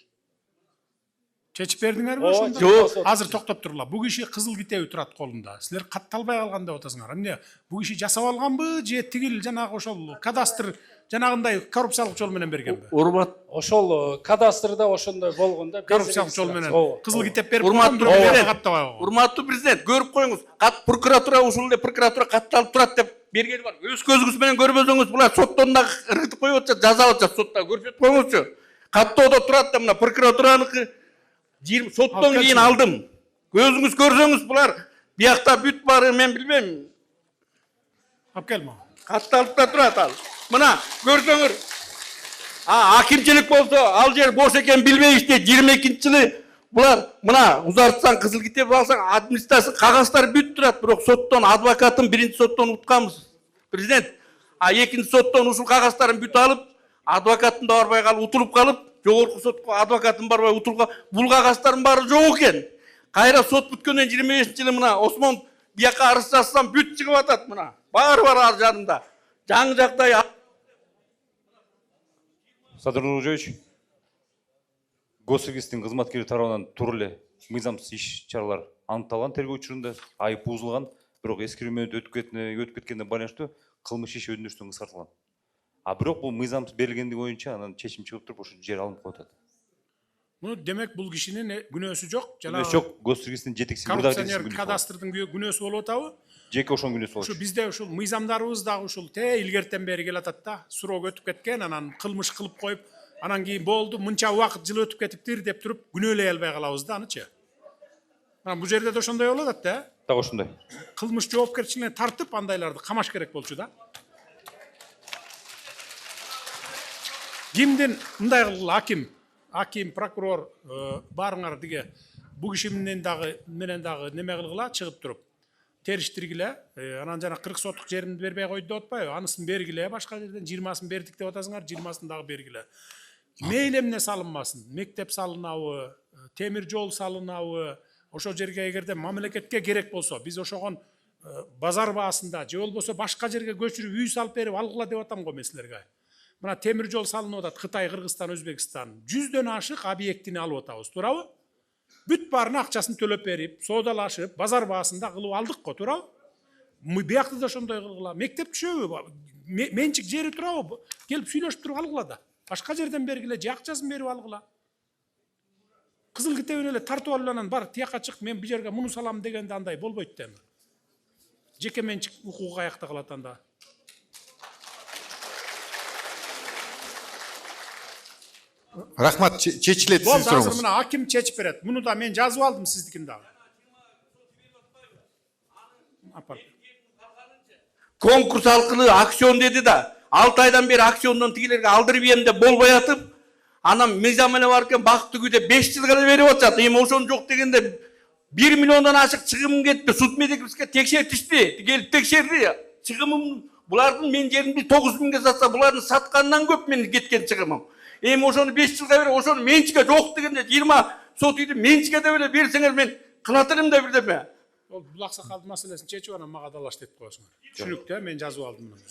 Чечип бердиңерби ошондо? Жок. Азыр токтоп турула. Бул киши кызыл китеби турат колунда. Силер катталбай калган деп атасыңар. Эмне? Бул киши жасап алганбы же тигил жанагы ошол кадастр жанагындай коррупциялык жол менен бергенби? Урмат, ошол кадастрда ошондой болгондо коррупциялык жол менен кызыл китеп берип урматтуу президент, көрүп коюңуз. Прокуратура ушул эле прокуратура катталып турат деп бергени бар. Өз көзүңүз менен көрбөсөңүз, булар соттон да ыргытып коюп атат, жазалап атат сотта. Көрсөтүп коюңузчу. Каттоодо турат да мына прокуратураныкы соттон кийин алдым. Көзүңүз көрсөңүз, булар биякта бүт бары мен билбейм. Алып келме. Катталып да турат ал. Мына көрсөңүр. Акимчилик болсо, ал жер бош экен билбей иштейт. 22-жылы булар мына узартсаң, кызыл китеп алсаң, администрация кагаздар бүт турат, бирок соттон адвокатын биринчи соттон утканбыз. Президент, экинчи соттон ушул кагаздарын бүт алып, адвокатын да барбай калып, утулуп калып, жогорку сотко адвокатын барбай утулга, бул кагазтардын баары жок экен. Кайра сот бүткөндөн 25-жылы мына Осмон бияка арыз жазсам бүт чыгып атат мына. Баары бар ар жанында. Жаңы жагдай. Садыр Нуркожоевич, Госсервистин кызматкери тарабынан тур эле мыйзамсыз иш чаралар аныкталган тергөө учурунда, айып бузулган, бирок эскерүүмөдө өтүп кеткенден байланыштуу кылмыш иш өндүрүштөн кыскартылган. Бирок бул мыйзамсыз берилгендиги боюнча анан чечим чыгып туруп ошо жер алынып коюп атат. Демек бул кишинин күнөөсү жок, жана Күнөөсү жок, Госсервистин жетекчиси коррупционер кадастрдын күнөөсү болуп атабы? Жеке ошонун күнөөсү болчу. Ушу бизде ушул мыйзамдарыбыз дагы ушул илгертен бери келатат да, суроого өтүп кеткен, анан кылмыш кылып коюп, анан кийин болду, мынча убакыт жыл өтүп кетиптир деп туруп күнөөлөй албай калабыз да анычы. Бул жерде да ошондой болуп атат да. Так ошондой. Кылмыш жоопкерчилигине тартып андайларды камаш керек болчу да. Кимдин мындай кылгыла аким, прокурор баарыңар диге бул киши менен дагы неме кылгыла чыгып туруп териштиргиле, анан жана 40 соттук жеримди бербей койду деп атпайбы? Анысын бергиле, башка жерден 20-сын бердик деп атасыңар, 20-сын дагы бергиле. Мейли эмне салынбасын, мектеп салынабы, темир жол салынабы, ошол жерге эгерде мамлекетке керек болсо, биз ошогон базар баасында же болбосо башка жерге көчүрүп үй салып берип алгыла деп атам го мен силерге. Мына темир жол салынып атат, Кытай, Кыргызстан, Өзбекстан. 100дөн ашык объектини алып атабыз, туурабы? Бүт баарына акчасын төлөп берип, соодалашып, базар баасында кылып алдык го, туурабы? Биякты да ошондой кылгыла. Мектеп түшөбү? менчик жери турабы? Келип сүйлөшүп туруп алгыла да. Башка жерден бергиле, же акчасын берип алгыла. Кызыл китебин эле тартып алып анан бар тияка чык, мен бу жерге муну салам дегенде андай болбойт да эми. Жеке менчик укугу каякта калат анда. Рахмат, чечилет Болду, сиздин азыр суроңуз. мына аким чечип берет. Муну да мен жазып алдым сиздикин дагы. Конкурс аркылуу акцион деди да, 6 айдан бери акциондон тигилерге алдырып ийем деп болбой атып, анан мыйзам менен бар экен бакыт түгүдө 5 жыл гана берип атат. Эми ошону жок дегенде 1 миллиондон ашык чыгым кетти. Суд медикибизге текшертишти, келип текшерди. Чыгымым булардын мен жеримди 9.000 сатса, булардын сатканынан көп менин кеткен чыгымым. Эми ошону 5 жылга берип, ошону менчике жок дегенде 20 сот үйдү менчике деп эле берсеңер мен кылатырым да бирдеме. Ол бул аксакалдын маселесин чечип анан мага далаш деп коесуңар. Түшүнүктүү, мен жазып алдым муну.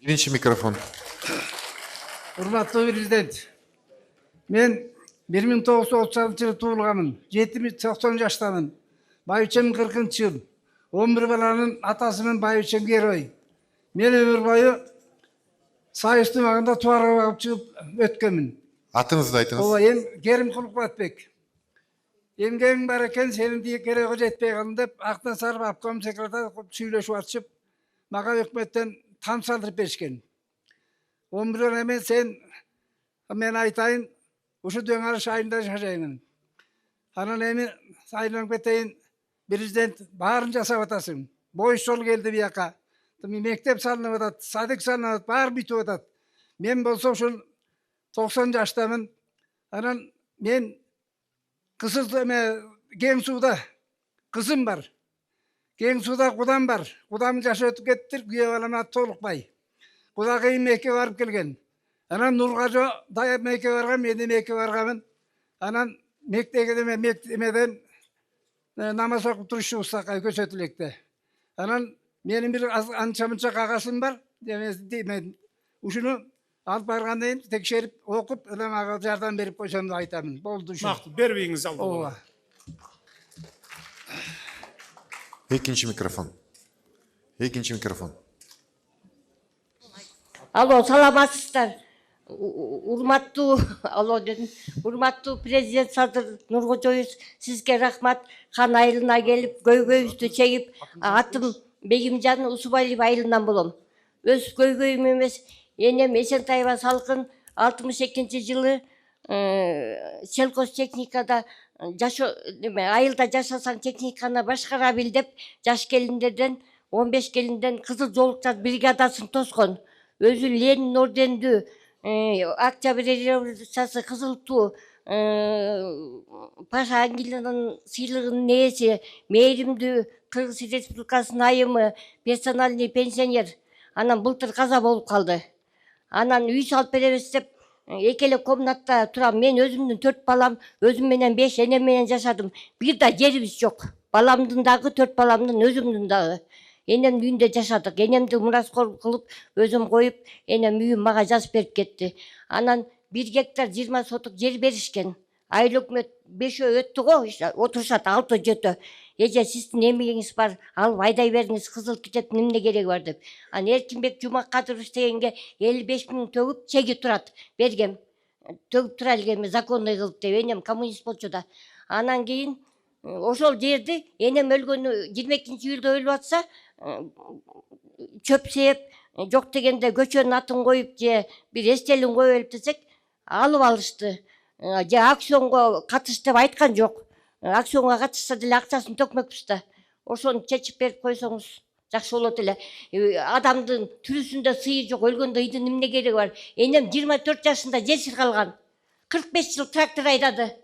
Биринчи микрофон. Урматтуу президент, мен 1936 жылы туулганмын. 90 жаштамын. Байбичем 40 жыл. 11 баланын атасымын, байбичем герой. Мен өмүр бою сайыстын убагында туарга багып чыгып өткөнмүн. Атыңызды айтыңыз. Ооба, Керим Кулукбатбек. Эмгегиң бар экен, сенин кереги жетпей калдың деп, Актансаров обком секретарь сүйлөшүп атышып, мага өкмөттөн там салдырып беришкен. 11 эме сен мен айтайын, ушу дөңарыш айында жашаймын. Анан эми айланып кетейин, президент баарын жасап атасың. Боюш жол келди бияка. Мектеп салынып атат, садик салынып атат, баары бүтүп атат. Мен болсо ушул 90 жаштамын. Анан мен кызыл кең сууда кызым бар. Кең сууда кудам бар. Кудам жашы өтүп кетти, күйөө балам аты Толукбай. Кудагыйым мекке барып келген. Анан Нургажо да мекке барган, мен де мекке барганмын. Анан мектебеден намаз окуп турушубуз көчөтүлекте. Анан менин бир анча-мынча кагазым бар. Мен ушуну алып баргандан кийин текшерип окуп, мага жардам берип койсом деп айтамын. Болду ушу. Мактуу, бербейиңиз алды. Ооба. Экинчи микрофон. Экинчи микрофон. Алло, саламатсыздар. Урматтуу, алло дедим. Урматтуу президент Садыр Нуркожоевич, сизге рахмат. Хан айылына келип, көйгөйүбүздү чегип, атым Бегимжан Усубалиев айылынан болом. Өз көйгөйүм эмес, энем Эсентаева Салкын 62 жылы сельхозтехникада айылда жашасаң техниканы башкара бил деп жаш келиндерден 15 келинден кызыл жолуктар бригадасын тоскон. Өзү Ленин ордендүү, Октябрь революциясы кызыл туу, Паша Ангелинанын сыйлыгынын ээси, мээримдүү Кыргыз Республикасынын айымы, персональный пенсионер. Анан былтыр каза болуп калды. Анан үй салып беребиз деп, экеле комнатта турам. Мен өзүмдүн 4 балам, өзүм менен 5, энем менен жашадым. Бир да жерибиз жок. Баламдын дагы, 4 баламдын, өзүмдүн дагы. Энем үйүндө жашадык. Энемди мураскор кылып, өзүм коюп, энем үйүм мага жазып берип кетти. Анан 1 гектар 20 сотук жер беришкен. Айыл өкмөт 5 өттү го, отурушат 6 жөтө. Эже сиздин эмгегиңиз бар, алып айдай бериңиз, кызыл китептин эмне кереги бар деп. Анан Эркинбек Жумакадырович дегенге 55 000 төгүп чеги турат. Бергем. Төгүп тура элгеми законный кылып деп, энем коммунист болчу да. Анан кийин ошол жерди энем өлгөнү 22-июлда өлүп атса, чөп сээп, жок дегенде көчөнүн атын коюп же бир эстелин кое берип десек, алып алышты. Же акционго катыш деп айткан жок. Акционга катышса деле акчасын төкмөкпүз да. Ошону чечип берип койсоңуз жакшы болот эле. Адамдын түрүсүндө сыйы жок, өлгөндө ыйдын эмне кереги бар? Энем 24 жашында жесир калган. 45 жыл трактор айдады.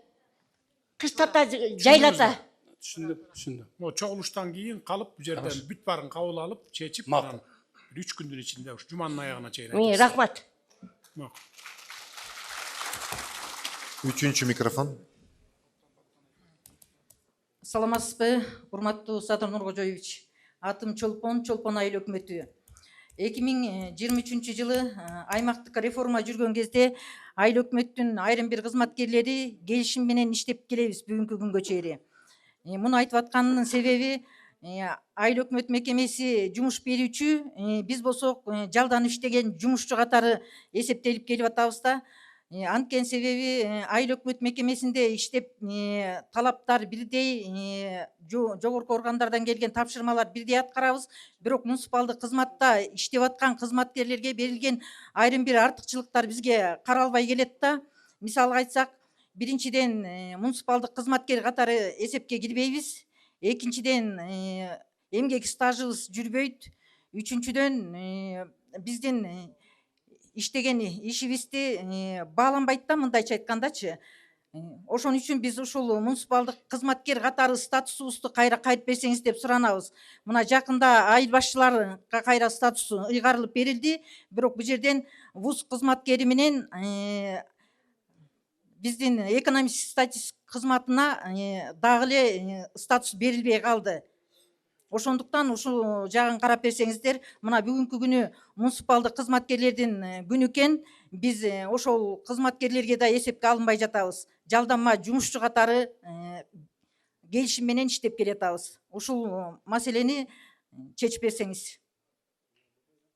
Кыштата жайлата. Түшүндүм. О чогулуштан кийин калып бу жерден бүт баарын кабыл алып, чечип, анан 3 күндүн ичинде ушу жуманын аягына чейин. Рахмат. Үчүнчү микрофон. Саламатсызбы, урматтуу Садыр Нуркожоевич. Атым Чолпон айыл өкмөтү. 2023 жылы аймактык реформа жүргөн кезде айыл өкмөттүн айрым бир кызматкерлери келишим менен иштеп келебиз бүгүнкү күнгө чейин. Муну айтып атканымдын себеби айыл өкмөт мекемеси жумуш берүүчү, биз болсок жалдан иштеген жумушчу катары эсептелип келип атабыз да. Анткени себеби айыл өкмөт мекемесинде иштеп талаптар бирдей, жогорку органдардан келген тапшырмалар бирдей аткарабыз. Бирок муниципалдык кызматта иштеп аткан кызматкерлерге берилген айрым бир артыкчылыктар бизге каралбай келет да. Мисалга айтсак, биринчиден муниципалдык кызматкер катары эсепке кирбейбиз. Экинчиден эмгек стажыбыз жүрбөйт. Үчүнчүдөн биздин иштеген ишибизди бааланбайт да, мындайча айткандачы. Ошон үчүн биз ушул муниципалдык кызматкер катары статусубузду кайра кайтып берсеңиз деп суранабыз. Мына жакында айыл башчыларга кайра статусу ыйгарылып берилди, бирок бул жерден вуз кызматкери менен биздин экономический статистика кызматына дагы эле статус берилбей калды. Ошондуктан ушул жагын карап берсеңиздер, мына бүгүнкү күнү муниципалдык кызматкерлердин күнү экен, биз ошол кызматкерлерге да эсепке алынбай жатабыз. Жалданма жумушчу катары келишим менен иштеп келатабыз. Ушул маселени чечип берсеңиз.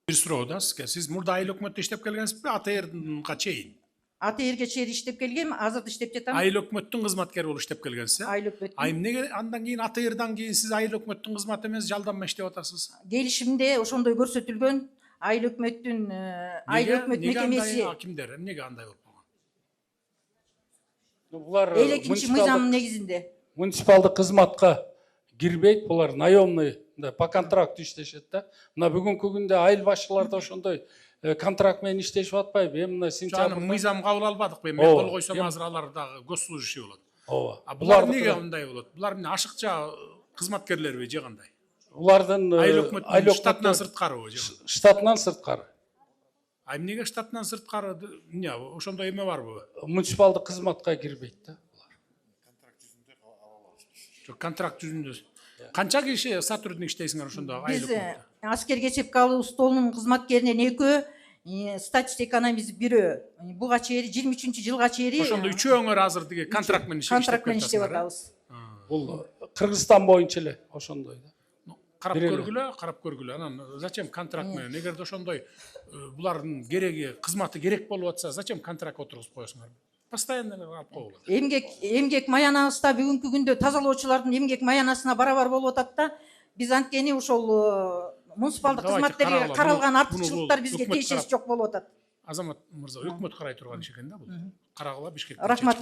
Бир суроо да сизге. Сиз мурда айыл өкмөттө иштеп келгенсизби, АТРга чейин? АТРге чейин иштеп келгем, азыр иштеп жатам. Айыл өкмөттүн кызматкери болуп иштеп келгенсиз, э? Айыл өкмөттүн. Ай эмнеге андан кийин АТРдан кийин сиз айыл өкмөттүн кызматы эмес жалданма иштеп атасыз? Келишимде ошондой көрсөтүлгөн. Айыл өкмөттүн айыл өкмөт мекемеси Кимдер эмнеге андай болуп калган? Булар элекинчи мыйзамдын негизинде. Муниципалдык кызматка кирбейт, булар наемный по контракту иштешет да. Мына бүгүнкү күндө айыл башчылар да ошондой контракт менен иштешип атпайбы? Эми мына сентябрда мыйзам кабыл албадыкпы? Мен кол койсом азыр алар дагы госслужащий болот. Ооба. А булар эмнеге мындай болот? Булар эмне ашыкча кызматкерлерби же кандай? Булардын айыл өкмөттүн штатынан сырткарыбы же? Штатынан сырткары. А эмнеге штатынан сырткары? Эмне ошондой эме барбы? Муниципалдык кызматка кирбейт да. Контракт жүзүндө. Канча киши сотрудник иштейсиңер ошондо айыл Биз өкмөттө? аскерге эсепке алуу столунун кызматкеринен экөө, статистика экономист бирөө. Буга чейин 23-жылга чейин Ошондо үчөөңөр азыр тиги контракт менен иштеп атабыз. Бул Кыргызстан боюнча эле ошондой да. Карап көргүлө. Анан зачем контракт менен? Эгерде ошондой булардын кереги, кызматы керек болуп атса, зачем контракт отургузуп коесуңар? Постоянно алып коюлат. Эмгек маянабыз да бүгүнкү күндө тазалоочулардын эмгек маянасына барабар болуп атат да. Биз анткени ошол муниципалдык кызматтерге каралган артыкчылыктар бизге тиешеси жок болуп атат. Азамат мырза, өкмөт карай турган иш экен да бул. Карагыла Бишкекте. Рахмат.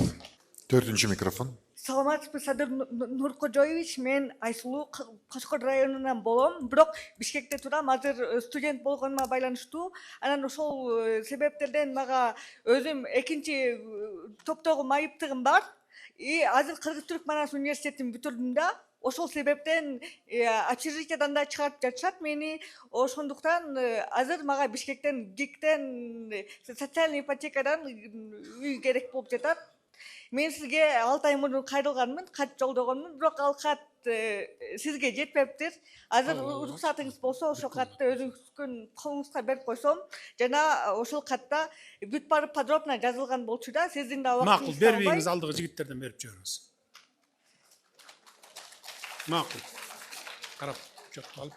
4-үнчү микрофон. Саламатсызбы, Садыр Нуркожоевич, мен Айсулуу Кошкор районунан болом, бирок Бишкекте турам, азыр студент болгонума байланыштуу. Анан ошол себептерден мага өзүм экинчи топтогу майыптыгым бар. Азыр Кыргыз-Түрк Манас университетин бүтүрдүм да. Ошол себептен общежитиядан да чыгарып жатышат мени. Ошондуктан азыр мага Бишкектен, ГИКтен, социальный ипотекадан үй керек болуп жатат. Мен сизге 6 ай мурун кайрылганмын, кат жолдогонмун, бирок ал кат сизге жетпептир. Азыр уруксатыңыз болсо, ошол катты өзүңүздүн колуңузга берип койсом, жана ошол катта бүт барып подробно жазылган болчу да, сиздин да убактыңыз Макул, бербейиңиз, алдыгы жигиттерден берип жибериңиз. Макул. Карап, жок алып.